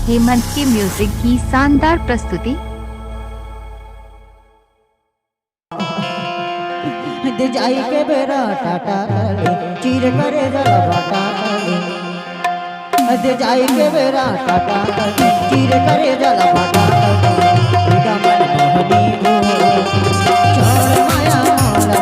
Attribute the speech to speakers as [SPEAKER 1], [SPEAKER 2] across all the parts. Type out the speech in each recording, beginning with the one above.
[SPEAKER 1] हेमंत की म्यूजिक की शानदार प्रस्तुति।
[SPEAKER 2] जाई के बेरा टाटा करे चीर करे जरा बाटा करे जाई के बेरा टाटा करे चीर करे जरा बाटा करे मन मोहनी गो छोड़ माया मोरा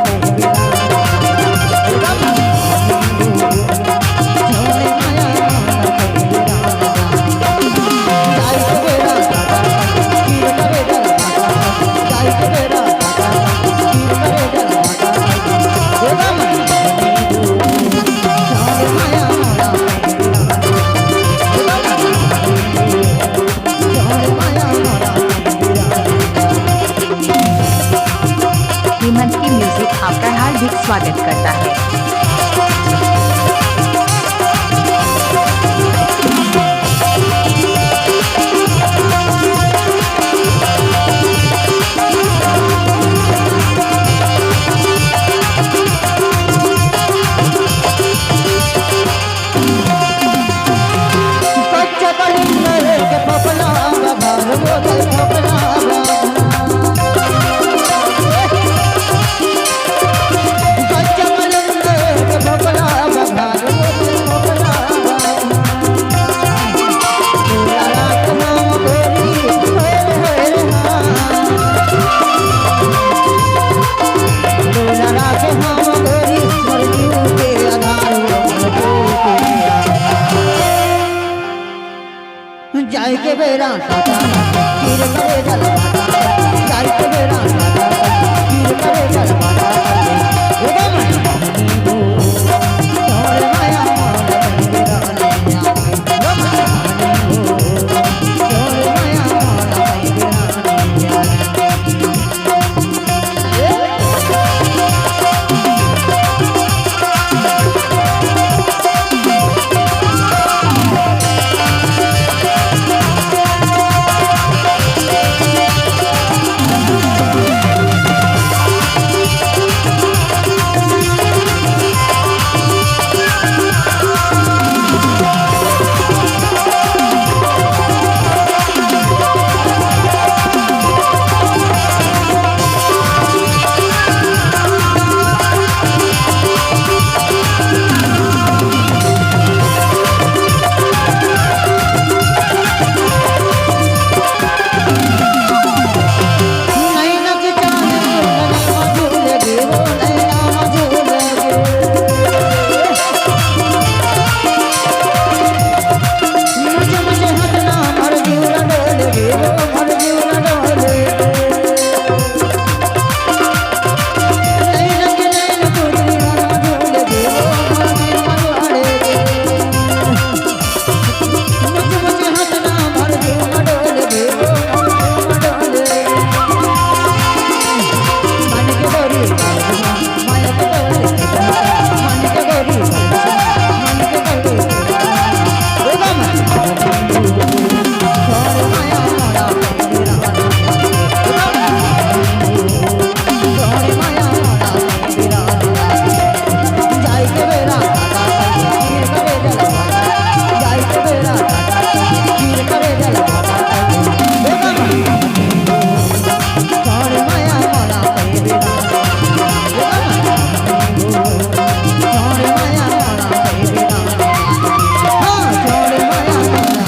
[SPEAKER 1] हेमंत की म्यूजिक आपका हार्दिक स्वागत करता है। जाई के बेरा टाटा चीर करे जल बाटा जाई के बेरा टाटा चीर करे जल बाटा ओदा मन छोड़ माया मोरा बेरा नैया छोड़ माया मोरा बेरा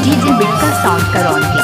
[SPEAKER 1] डीजे बिट का साउंड करो उनके।